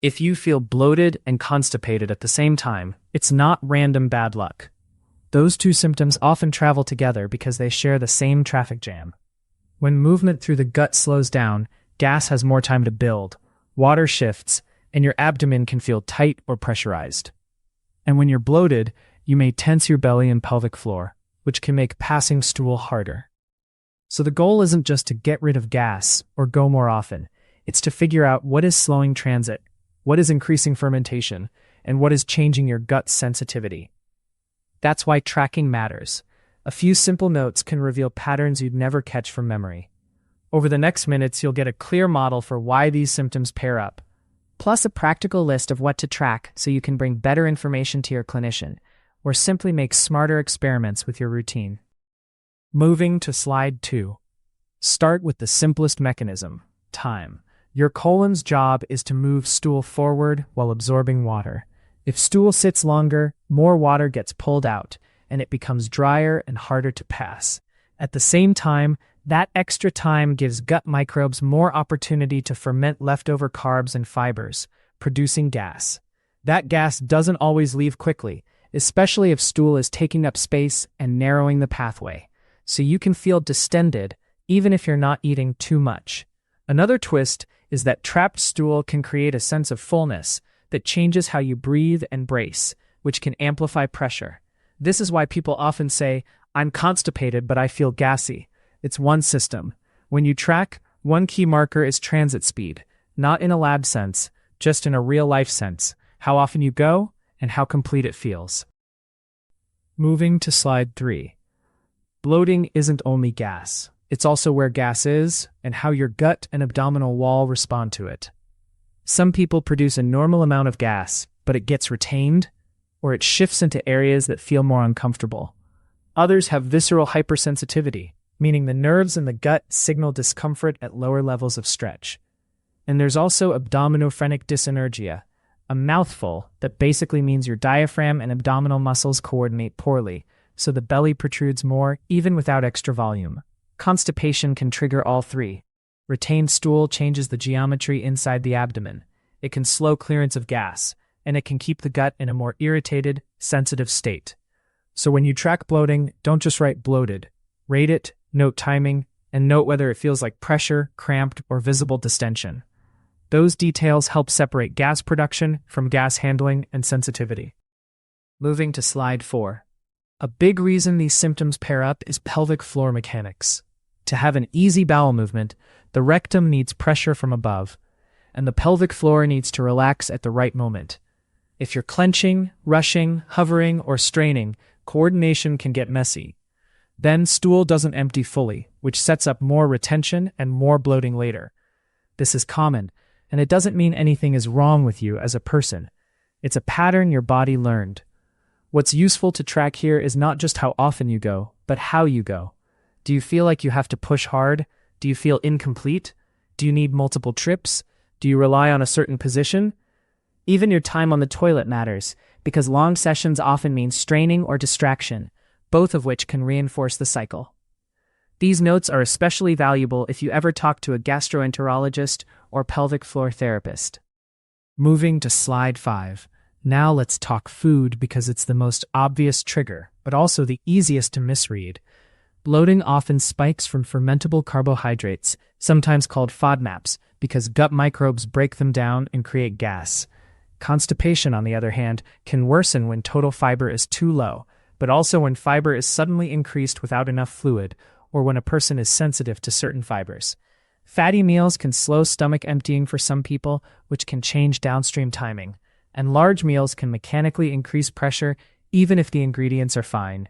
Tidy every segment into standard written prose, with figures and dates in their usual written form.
If you feel bloated and constipated at the same time, it's not random bad luck. Those two symptoms often travel together because they share the same traffic jam. When movement through the gut slows down, gas has more time to build, water shifts, and your abdomen can feel tight or pressurized. And when you're bloated, you may tense your belly and pelvic floor, which can make passing stool harder. So the goal isn't just to get rid of gas or go more often. It's to figure out what is slowing transit, what is increasing fermentation, and what is changing your gut sensitivity. That's why tracking matters. A few simple notes can reveal patterns you'd never catch from memory. Over the next minutes, you'll get a clear model for why these symptoms pair up, plus a practical list of what to track so you can bring better information to your clinician, or simply make smarter experiments with your routine. Moving to slide 2. Start with the simplest mechanism, time. Your colon's job is to move stool forward while absorbing water. If stool sits longer, more water gets pulled out, and it becomes drier and harder to pass. At the same time, that extra time gives gut microbes more opportunity to ferment leftover carbs and fibers, producing gas. That gas doesn't always leave quickly, especially if stool is taking up space and narrowing the pathway, so you can feel distended even if you're not eating too much. Another twist is that trapped stool can create a sense of fullness that changes how you breathe and brace, which can amplify pressure. This is why people often say, "I'm constipated, but I feel gassy." It's one system. When you track, one key marker is transit speed, not in a lab sense, just in a real-life sense, how often you go and how complete it feels. Moving to slide 3. Bloating isn't only gas. It's also where gas is and how your gut and abdominal wall respond to it. Some people produce a normal amount of gas, but it gets retained, or it shifts into areas that feel more uncomfortable. Others have visceral hypersensitivity, meaning the nerves in the gut signal discomfort at lower levels of stretch. And there's also abdominophrenic dyssynergia, a mouthful that basically means your diaphragm and abdominal muscles coordinate poorly, so the belly protrudes more even without extra volume. Constipation can trigger all three. Retained stool changes the geometry inside the abdomen. It can slow clearance of gas, and it can keep the gut in a more irritated, sensitive state. So when you track bloating, don't just write bloated. Rate it, note timing, and note whether it feels like pressure, cramped, or visible distension. Those details help separate gas production from gas handling and sensitivity. Moving to slide 4. A big reason these symptoms pair up is pelvic floor mechanics. To have an easy bowel movement, the rectum needs pressure from above, and the pelvic floor needs to relax at the right moment. If you're clenching, rushing, hovering, or straining, coordination can get messy. Then stool doesn't empty fully, which sets up more retention and more bloating later. This is common, and it doesn't mean anything is wrong with you as a person. It's a pattern your body learned. What's useful to track here is not just how often you go, but how you go. Do you feel like you have to push hard? Do you feel incomplete? Do you need multiple trips? Do you rely on a certain position? Even your time on the toilet matters, because long sessions often mean straining or distraction, both of which can reinforce the cycle. These notes are especially valuable if you ever talk to a gastroenterologist or pelvic floor therapist. Moving to slide 5. Now let's talk food because it's the most obvious trigger, but also the easiest to misread. Bloating often spikes from fermentable carbohydrates, sometimes called FODMAPs, because gut microbes break them down and create gas. Constipation, on the other hand, can worsen when total fiber is too low, but also when fiber is suddenly increased without enough fluid, or when a person is sensitive to certain fibers. Fatty meals can slow stomach emptying for some people, which can change downstream timing, and large meals can mechanically increase pressure even if the ingredients are fine.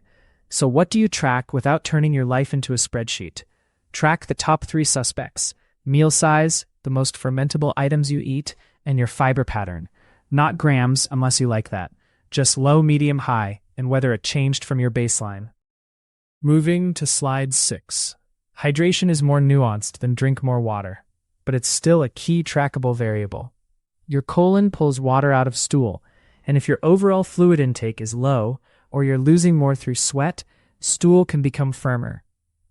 So what do you track without turning your life into a spreadsheet? Track the top 3 suspects: meal size, the most fermentable items you eat, and your fiber pattern. Not grams unless you like that, just low, medium, high, and whether it changed from your baseline. Moving to slide 6. Hydration is more nuanced than drink more water, but it's still a key trackable variable. Your colon pulls water out of stool, and if your overall fluid intake is low, or you're losing more through sweat, stool can become firmer.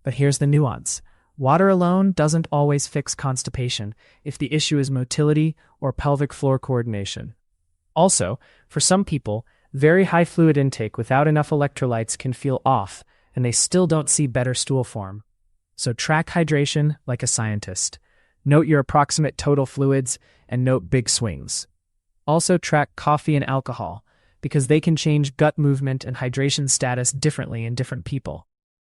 But here's the nuance. water alone doesn't always fix constipation if the issue is motility or pelvic floor coordination. Also, for some people, very high fluid intake without enough electrolytes can feel off, and they still don't see better stool form. So track hydration like a scientist. Note your approximate total fluids and note big swings. Also track coffee and alcohol, because they can change gut movement and hydration status differently in different people.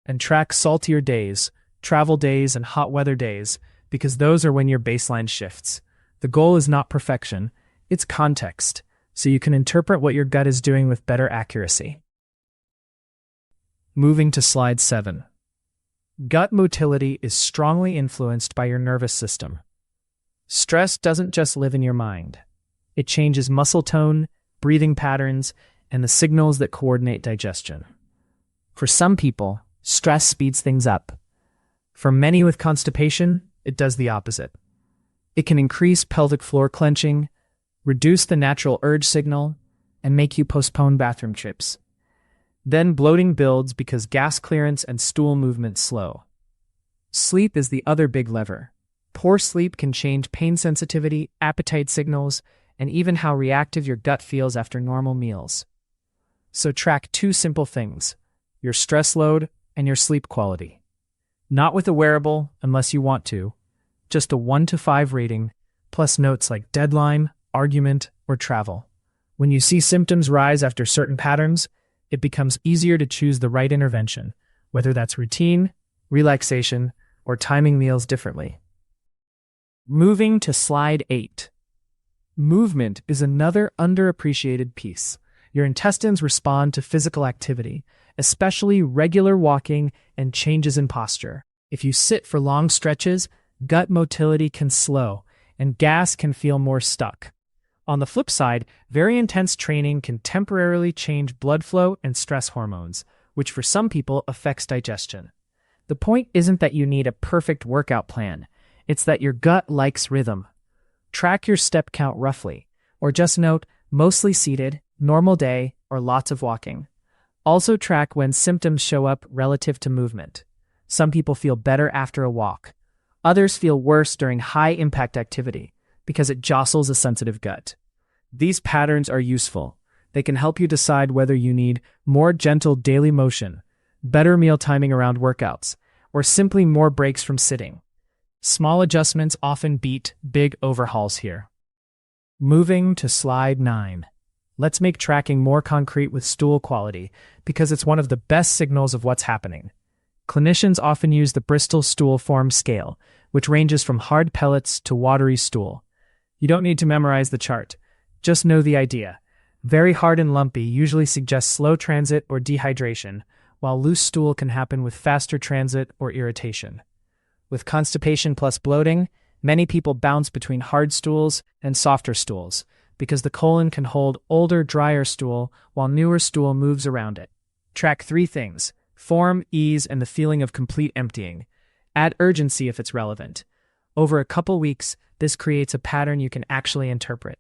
And track saltier days, travel days, and hot weather days, because those are when your baseline shifts. The goal is not perfection, it's context, so you can interpret what your gut is doing with better accuracy. Moving to slide 7. Gut motility is strongly influenced by your nervous system. Stress doesn't just live in your mind. It changes muscle tone, breathing patterns, and the signals that coordinate digestion. For some people, stress speeds things up. For many with constipation, it does the opposite. It can increase pelvic floor clenching, reduce the natural urge signal, and make you postpone bathroom trips. Then bloating builds because gas clearance and stool movement slow. Sleep is the other big lever. Poor sleep can change pain sensitivity, appetite signals, and even how reactive your gut feels after normal meals. So track 2 simple things: your stress load and your sleep quality. Not with a wearable unless you want to, just a 1 to 5 rating, plus notes like deadline, argument, or travel. When you see symptoms rise after certain patterns, it becomes easier to choose the right intervention, whether that's routine, relaxation, or timing meals differently. Moving to slide 8. Movement is another underappreciated piece. Your intestines respond to physical activity, especially regular walking and changes in posture. If you sit for long stretches, gut motility can slow, and gas can feel more stuck. On the flip side, very intense training can temporarily change blood flow and stress hormones, which for some people affects digestion. The point isn't that you need a perfect workout plan. It's that your gut likes rhythm. Track your step count roughly, or just note mostly seated, normal day, or lots of walking. Also track when symptoms show up relative to movement. Some people feel better after a walk. Others feel worse during high-impact activity because it jostles a sensitive gut. These patterns are useful. They can help you decide whether you need more gentle daily motion, better meal timing around workouts, or simply more breaks from sitting. Small adjustments often beat big overhauls here. Moving to slide 9. Let's make tracking more concrete with stool quality because it's one of the best signals of what's happening. Clinicians often use the Bristol Stool Form Scale, which ranges from hard pellets to watery stool. You don't need to memorize the chart. Just know the idea. Very hard and lumpy usually suggests slow transit or dehydration, while loose stool can happen with faster transit or irritation. With constipation plus bloating, many people bounce between hard stools and softer stools because the colon can hold older, drier stool while newer stool moves around it. Track 3 things: form, ease, and the feeling of complete emptying. Add urgency if it's relevant. Over a couple weeks, this creates a pattern you can actually interpret.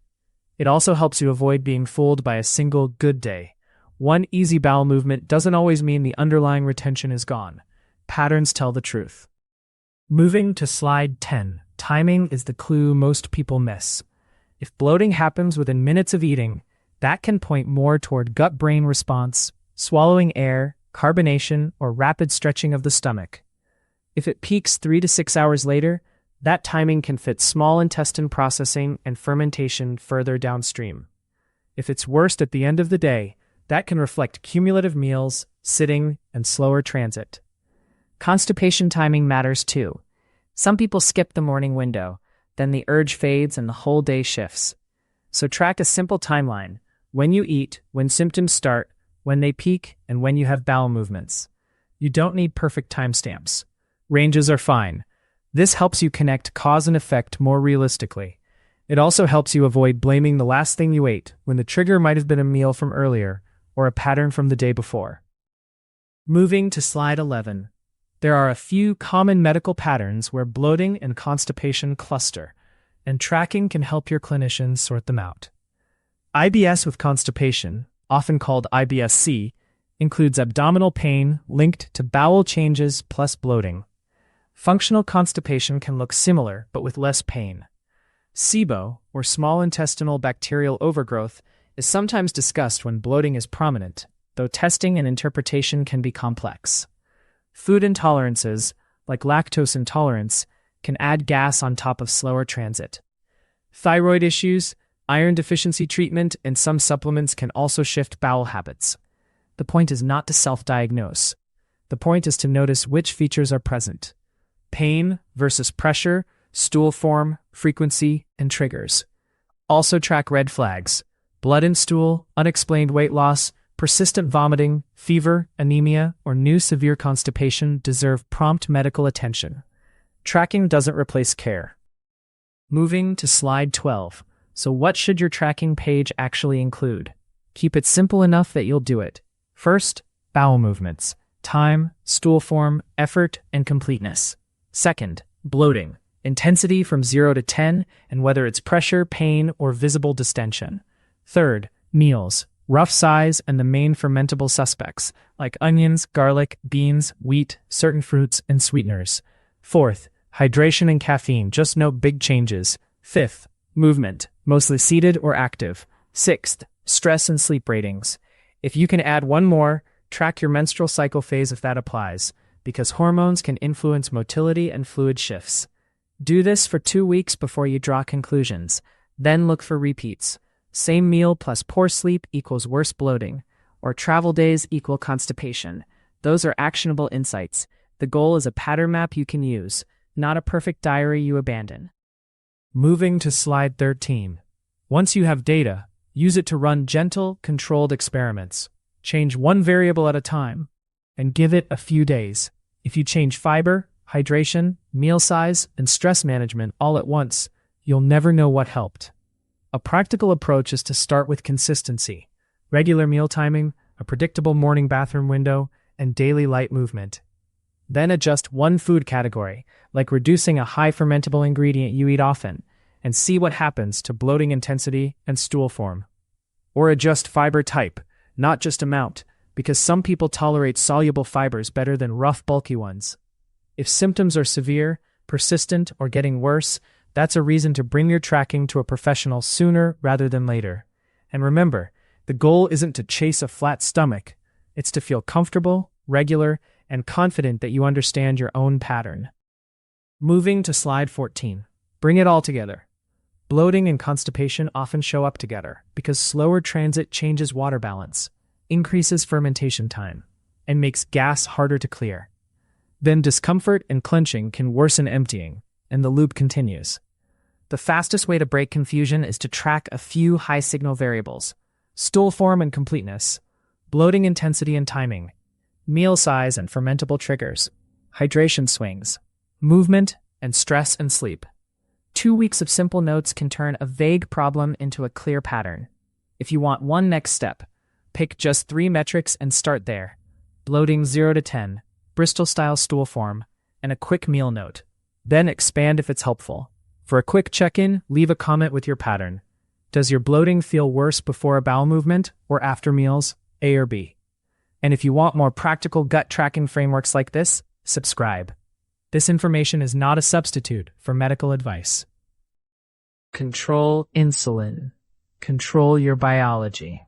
It also helps you avoid being fooled by a single good day. One easy bowel movement doesn't always mean the underlying retention is gone. Patterns tell the truth. Moving to slide 10. Timing is the clue most people miss. If bloating happens within minutes of eating, that can point more toward gut-brain response, swallowing air, carbonation, or rapid stretching of the stomach. If it peaks 3 to 6 hours later, that timing can fit small intestine processing and fermentation further downstream. If it's worst at the end of the day, that can reflect cumulative meals, sitting, and slower transit. Constipation timing matters too. Some people skip the morning window, then the urge fades and the whole day shifts. So track a simple timeline: when you eat, when symptoms start, when they peak, and when you have bowel movements. You don't need perfect timestamps. Ranges are fine. This helps you connect cause and effect more realistically. It also helps you avoid blaming the last thing you ate when the trigger might have been a meal from earlier or a pattern from the day before. Moving to slide 11. There are a few common medical patterns where bloating and constipation cluster, and tracking can help your clinicians sort them out. IBS with constipation, often called IBS-C, includes abdominal pain linked to bowel changes plus bloating. Functional constipation can look similar but with less pain. SIBO, or small intestinal bacterial overgrowth, is sometimes discussed when bloating is prominent, though testing and interpretation can be complex. Food intolerances, like lactose intolerance, can add gas on top of slower transit. Thyroid issues, iron deficiency treatment, and some supplements can also shift bowel habits. The point is not to self-diagnose. The point is to notice which features are present. Pain versus pressure, stool form, frequency, and triggers. Also track red flags: blood in stool, unexplained weight loss, persistent vomiting, fever, anemia, or new severe constipation deserve prompt medical attention. Tracking doesn't replace care. Moving to slide 12. So what should your tracking page actually include? Keep it simple enough that you'll do it. First, bowel movements: time, stool form, effort, and completeness. Second, bloating: intensity from 0 to 10, and whether it's pressure, pain, or visible distension. Third, meals: rough size and the main fermentable suspects, like onions, garlic, beans, wheat, certain fruits, and sweeteners. Fourth, hydration and caffeine, just note big changes. Fifth, movement, mostly seated or active. Sixth, stress and sleep ratings. If you can add one more, track your menstrual cycle phase if that applies, because hormones can influence motility and fluid shifts. Do this for 2 weeks before you draw conclusions. Then look for repeats. Same meal plus poor sleep equals worse bloating, or travel days equal constipation. Those are actionable insights. The goal is a pattern map you can use, not a perfect diary you abandon. Moving to slide 13. Once you have data, use it to run gentle, controlled experiments. Change one variable at a time, and give it a few days. If you change fiber, hydration, meal size, and stress management all at once, you'll never know what helped. A practical approach is to start with consistency: regular meal timing, a predictable morning bathroom window, and daily light movement. Then adjust one food category, like reducing a high fermentable ingredient you eat often, and see what happens to bloating intensity and stool form. Or adjust fiber type, not just amount, because some people tolerate soluble fibers better than rough, bulky ones. If symptoms are severe, persistent, or getting worse, that's a reason to bring your tracking to a professional sooner rather than later. And remember, the goal isn't to chase a flat stomach. It's to feel comfortable, regular, and confident that you understand your own pattern. Moving to slide 14. Bring it all together. Bloating and constipation often show up together because slower transit changes water balance, increases fermentation time, and makes gas harder to clear. Then discomfort and clenching can worsen emptying, and the loop continues. The fastest way to break confusion is to track a few high-signal variables: stool form and completeness, bloating intensity and timing, meal size and fermentable triggers, hydration swings, movement, and stress and sleep. 2 weeks of simple notes can turn a vague problem into a clear pattern. If you want one next step, pick just 3 metrics and start there: bloating 0 to 10, Bristol-style stool form, and a quick meal note. Then expand if it's helpful. For a quick check-in, leave a comment with your pattern. Does your bloating feel worse before a bowel movement or after meals, A or B? And if you want more practical gut tracking frameworks like this, subscribe. This information is not a substitute for medical advice. Control insulin. Control your biology.